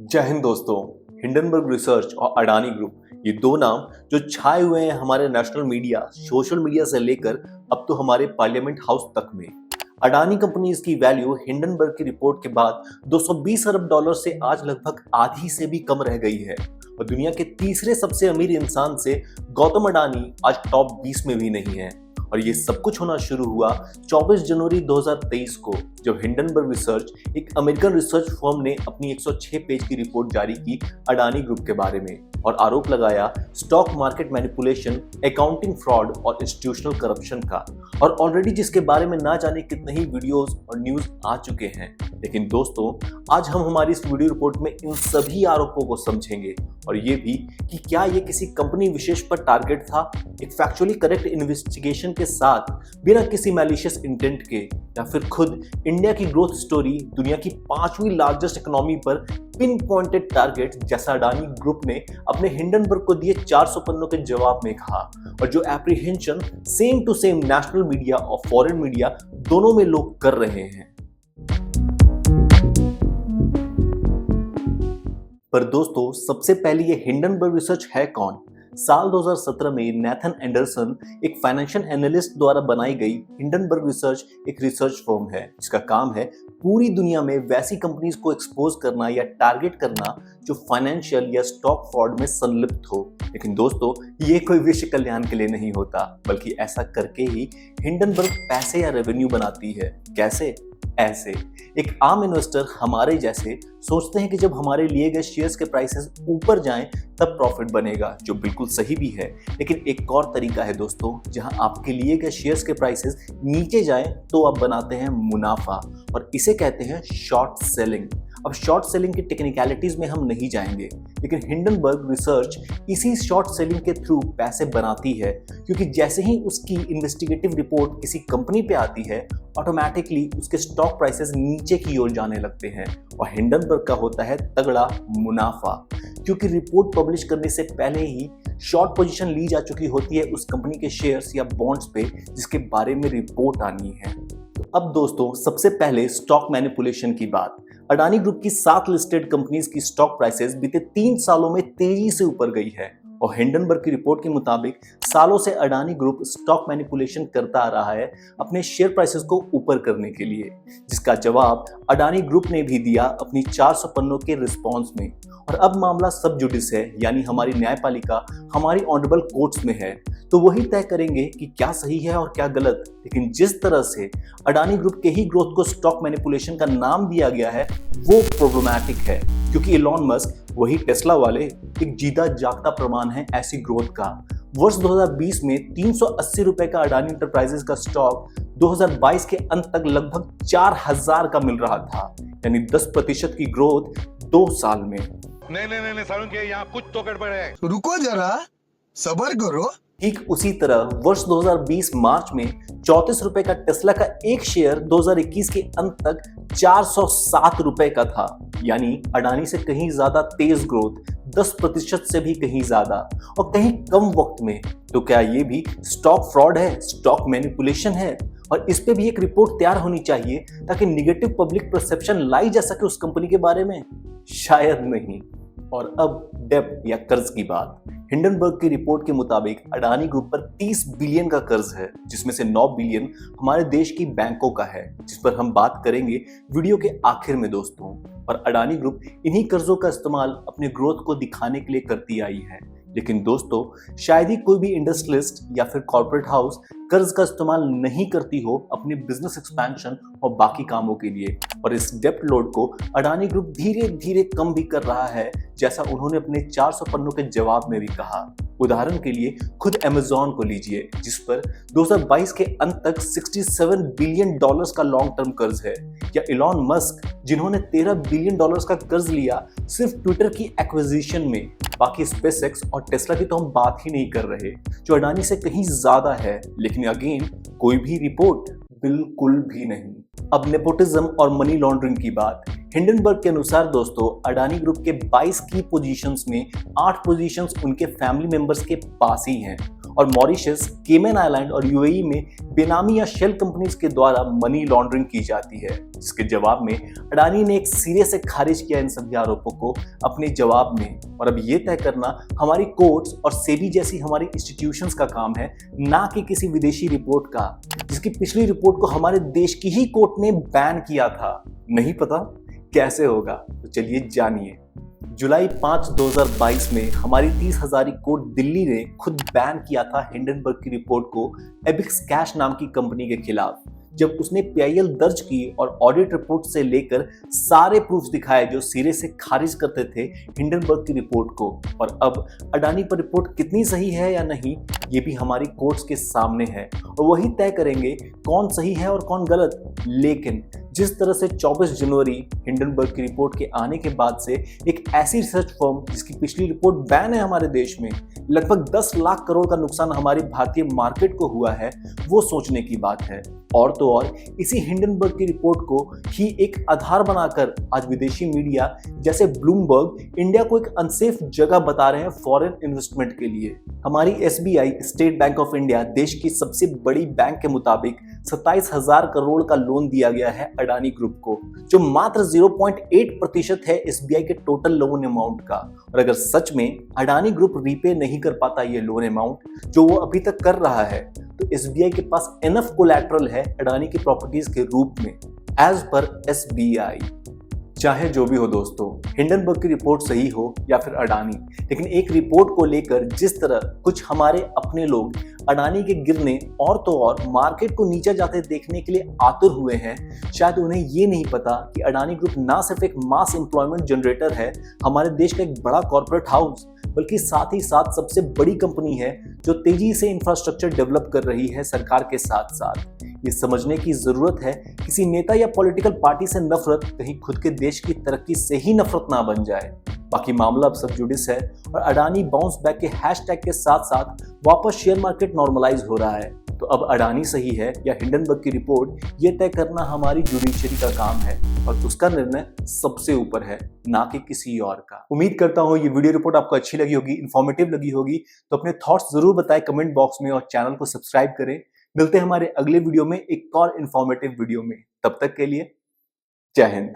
जय हिंद दोस्तों। Hindenburg research और अडानी ग्रुप, ये दो नाम जो छाए हुए हैं हमारे नेशनल मीडिया, सोशल मीडिया से लेकर अब तो हमारे पार्लियामेंट हाउस तक में। अडानी कंपनीज की वैल्यू हिंडनबर्ग की रिपोर्ट के बाद 220 अरब डॉलर से आज लगभग आधी से भी कम रह गई है और दुनिया के तीसरे सबसे अमीर इंसान से गौतम अडानी आज टॉप 20 में भी नहीं है। और ये सब कुछ होना शुरू हुआ 24 जनवरी 2023 को, जब हिंडनबर्ग रिसर्च, एक अमेरिकन रिसर्च फर्म ने अपनी 106 पेज की रिपोर्ट जारी की अडानी ग्रुप के बारे में और आरोप लगाया stock market manipulation, accounting fraud और इंस्टीट्यूशनल करप्शन का। और ऑलरेडी जिसके बारे में ना जाने कितने ही वीडियोस और न्यूज आ चुके हैं। लेकिन दोस्तों, आज हम हमारी इस वीडियो रिपोर्ट में इन सभी आरोपों को समझेंगे और ये भी कि क्या ये किसी कंपनी विशेष पर टारगेट था, एक फैक्चुअली करेक्ट इन्वेस्टिगेशन के साथ, बिना किसी मैलिशियस इंटेंट के, या फिर खुद इंडिया की ग्रोथ स्टोरी, दुनिया की 5वीं लार्जेस्ट इकोनॉमी पर पिन पॉइंटेड टारगेट जैसा अडानी ग्रुप ने अपने हिंडनबर्ग को दिए 400 पन्नों के जवाब में कहा, और जो apprehension same to same national media और फॉरेन मीडिया दोनों में लोग कर रहे हैं। पर दोस्तों, सबसे पहले ये हिंडनबर्ग रिसर्च है कौन? साल 2017 में नेथन एंडरसन, एक फाइनेंशियल एनालिस्ट द्वारा बनाई गई हिंडनबर्ग रिसर्च एक रिसर्च फर्म है जिसका काम है पूरी दुनिया में वैसी कंपनीज को एक्सपोज करना या टारगेट करना जो फाइनेंशियल या स्टॉक फ्रॉड में संलिप्त हो। लेकिन दोस्तों, ये कोई विश्व कल्याण के लिए नहीं होता, बल्कि ऐसा करके ही हिंडनबर्ग पैसे या रेवेन्यू बनाती है। कैसे? ऐसे एक आम इन्वेस्टर हमारे जैसे सोचते हैं कि जब हमारे लिए गए शेयर्स के प्राइसेस ऊपर जाएं तब प्रॉफिट बनेगा, जो बिल्कुल सही भी है। लेकिन एक और तरीका है दोस्तों, जहां आपके लिए गए शेयर्स के प्राइसेस नीचे जाएं तो आप बनाते हैं मुनाफा, और इसे कहते हैं शॉर्ट सेलिंग। अब शॉर्ट सेलिंग की टेक्निकलिटीज में हम नहीं जाएंगे, लेकिन हिंडनबर्ग रिसर्च इसी शॉर्ट सेलिंग के थ्रू पैसे बनाती है, क्योंकि जैसे ही उसकी इन्वेस्टिगेटिव रिपोर्ट किसी कंपनी पे आती है, ऑटोमेटिकली उसके स्टॉक प्राइसेस नीचे की ओर जाने लगते हैं और हिंडनबर्ग का होता है तगड़ा मुनाफा, क्योंकि रिपोर्ट पब्लिश करने से पहले ही शॉर्ट पोजीशन ली जा चुकी होती है उस कंपनी के शेयर्स या बॉन्ड्स पे जिसके बारे में रिपोर्ट आनी है। तो अब दोस्तों, सबसे पहले स्टॉक मैनिपुलेशन की बात। अडानी ग्रुप की 7 लिस्टेड कंपनीज की स्टॉक प्राइसेस बीते 3 सालों में तेजी से ऊपर गई है और हिंडनबर्ग की रिपोर्ट के मुताबिक सालों से अडानी ग्रुप स्टॉक मैनिपुलेशन करता आ रहा है अपने शेयर प्राइसेस को ऊपर करने के लिए, जिसका जवाब अडानी ग्रुप ने भी दिया अपनी 400 पन्नों के रिस्पॉन्स में। और अब मामला सब जुडिस है, यानी हमारी न्यायपालिका हमारी ऑनरेबल कोर्ट्स में है, तो वही तय करेंगे कि क्या सही है और क्या गलत। लेकिन जिस तरह से अडानी ग्रुप के ही ग्रोथ को स्टॉक मैनिपुलेशन का नाम दिया गया है वो प्रॉब्लमैटिक है, क्योंकि इलॉन मस्क, वही टेस्ला वाले, एक जीता जागता प्रमाण है ऐसी ग्रोथ का। वर्ष 2020 में 380 रुपए का अडानी एंटरप्राइजेस का स्टॉक 2022 के अंत तक लगभग 4000 का मिल रहा था, यानी 10% की ग्रोथ 2 साल में। नहीं सारुण के यहाँ कुछ तो गड़बड़ है। रुको जरा, सब्र करो। ठीक उसी तरह वर्ष 2020 मार्च में 34 रुपए का टेस्ला का एक शेयर 2021 के अंत तक 407 रुपए का था, यानी अडानी से कहीं ज्यादा तेज ग्रोथ, 10% से भी कहीं ज्यादा और कहीं कम वक्त में। तो क्या ये भी स्टॉक फ्रॉड है, स्टॉक मैनिपुलेशन है? और इस पे भी एक रिपोर्ट तैयार होनी चाहिए ताकि निगेटिव पब्लिक परसेप्शन लाई जा सके उस कंपनी के बारे में। शायद नहीं। और अब डेब्ट या कर्ज की बात। हिंडनबर्ग की रिपोर्ट के मुताबिक अडानी ग्रुप पर 30 बिलियन का कर्ज है, जिसमें से 9 बिलियन हमारे देश की बैंकों का है, जिस पर हम बात करेंगे वीडियो के आखिर में दोस्तों। और अडानी ग्रुप इन्हीं कर्जों का इस्तेमाल अपने ग्रोथ को दिखाने के लिए करती आई है। लेकिन दोस्तों, शायद ही कोई भी इंडस्ट्रियलिस्ट या फिर कॉर्पोरेट हाउस कर्ज का इस्तेमाल नहीं करती हो अपने बिजनेस एक्सपेंशन और बाकी कामों के लिए। और इस डेब्ट लोड को अडानी ग्रुप धीरे धीरे कम भी कर रहा है, जैसा उन्होंने अपने 400 पन्नों के जवाब में भी कहा। उदाहरण के लिए खुद अमेज़न को लीजिए, जिस पर 2022 के अंत तक 67 बिलियन डॉलर्स का लॉन्ग टर्म कर्ज है, या इलॉन मस्क, जिन्होंने 13 बिलियन डॉलर्स का कर्ज लिया सिर्फ ट्विटर की एक्विजिशन में। बाकी स्पेसएक्स और टेस्ला की तो हम बात ही नहीं कर रहे, जो अडानी से कहीं ज्यादा है। लेकिन अगेन, कोई भी रिपोर्ट, बिल्कुल भी नहीं। अब नेपोटिज्म और मनी लॉन्ड्रिंग की बात। हिंडनबर्ग के अनुसार दोस्तों, अडानी ग्रुप के 22 की पोजीशंस में 8 पोजीशंस उनके फैमिली मेंबर्स के पास ही हैं और मॉरिशस, केमन आइलैंड और यूएई में बेनामी या शेल कंपनीज के द्वारा मनी लॉन्ड्रिंग की जाती है, जिसके जवाब में अडानी ने एक सिरे से खारिज किया इन सभी आरोपों को अपने जवाब में। और अब ये तय करना हमारी कोर्ट्स और सेबी जैसी हमारी इंस्टीट्यूशंस का काम है, ना कि किसी विदेशी रिपोर्ट का, जिसकी पिछली रिपोर्ट को हमारे देश की ही कोर्ट ने बैन किया था। नहीं पता कैसे होगा? तो चलिए जानिए। जुलाई 5, 2022 में हमारी 30 हजारी कोर्ट दिल्ली ने खुद बैन किया था हिंडनबर्ग की रिपोर्ट को एबिक्स कैश नाम की कंपनी के खिलाफ, जब उसने पीआईएल दर्ज की और ऑडिट रिपोर्ट से लेकर सारे प्रूफ्स दिखाए जो सिरे से खारिज करते थे हिंडनबर्ग की रिपोर्ट को। और अब अडानी पर रिपोर्ट कितनी सही है या नहीं, ये भी हमारी कोर्ट्स के सामने है और वही तय करेंगे कौन सही है और कौन गलत। लेकिन जिस तरह से 24 जनवरी हिंडनबर्ग की रिपोर्ट के आने के बाद से एक ऐसी रिसर्च फर्म जिसकी पिछली रिपोर्ट बैन है हमारे देश में, लगभग 10 लाख करोड़ का नुकसान हमारी भारतीय मार्केट को हुआ है, वो सोचने की बात है। और तो और इसी हिंडनबर्ग की रिपोर्ट को ही एक आधार बनाकर आज विदेशी मीडिया जैसे ब्लूमबर्ग इंडिया को एक अनसेफ जगह बता रहे हैं फॉरेन इन्वेस्टमेंट के लिए। हमारी SBI, state bank of India, देश की सबसे बड़ी बैंक के मुताबिक 27,000 करोड़ का लोन दिया गया है अडानी ग्रुप को, जो मात्र 0.8% है एसबीआई के टोटल लोन अमाउंट का। और अगर सच में अडानी ग्रुप रीपे नहीं कर पाता ये लोन अमाउंट जो वो अभी तक कर रहा है, तो एसबीआई के पास इनफ कोलैटरल है अडानी की प्रॉपर्टीज के रूप में, एज पर एसबीआई। चाहे जो भी हो दोस्तों, हिंडनबर्ग की रिपोर्ट सही हो या फिर अडानी, लेकिन एक रिपोर्ट को लेकर जिस तरह कुछ हमारे अपने लोग अडानी के गिरने और तो और मार्केट को नीचे जाते देखने के लिए आतुर हुए हैं, शायद उन्हें ये नहीं पता कि अडानी ग्रुप ना सिर्फ एक मास एम्प्लॉयमेंट जनरेटर है, हमारे देश का एक बड़ा कॉर्पोरेट हाउस, बल्कि साथ ही साथ सबसे बड़ी कंपनी है जो तेजी से इंफ्रास्ट्रक्चर डेवलप कर रही है सरकार के साथ साथ। ये समझने की जरूरत है किसी नेता या पॉलिटिकल पार्टी से नफरत कहीं खुद के देश की तरक्की से ही नफरत ना बन जाए। बाकी मामला अब सब जुडिस है और अडानी बाउंस बैक के हैशटैग के साथ साथ वापस शेयर मार्केट नॉर्मलाइज हो रहा है। तो अब अडानी सही है या हिंडनबर्ग की रिपोर्ट, ये तय करना हमारी जुडिशरी का काम है और उसका निर्णय सबसे ऊपर है, ना कि किसी और का। उम्मीद करता हूँ ये वीडियो रिपोर्ट आपको अच्छी लगी होगी, इन्फॉर्मेटिव लगी होगी। तो अपने थॉट्स जरूर बताएं कमेंट बॉक्स में और चैनल को सब्सक्राइब करें। मिलते हैं हमारे अगले वीडियो में एक और इन्फॉर्मेटिव वीडियो में। तब तक के लिए जय हिंद।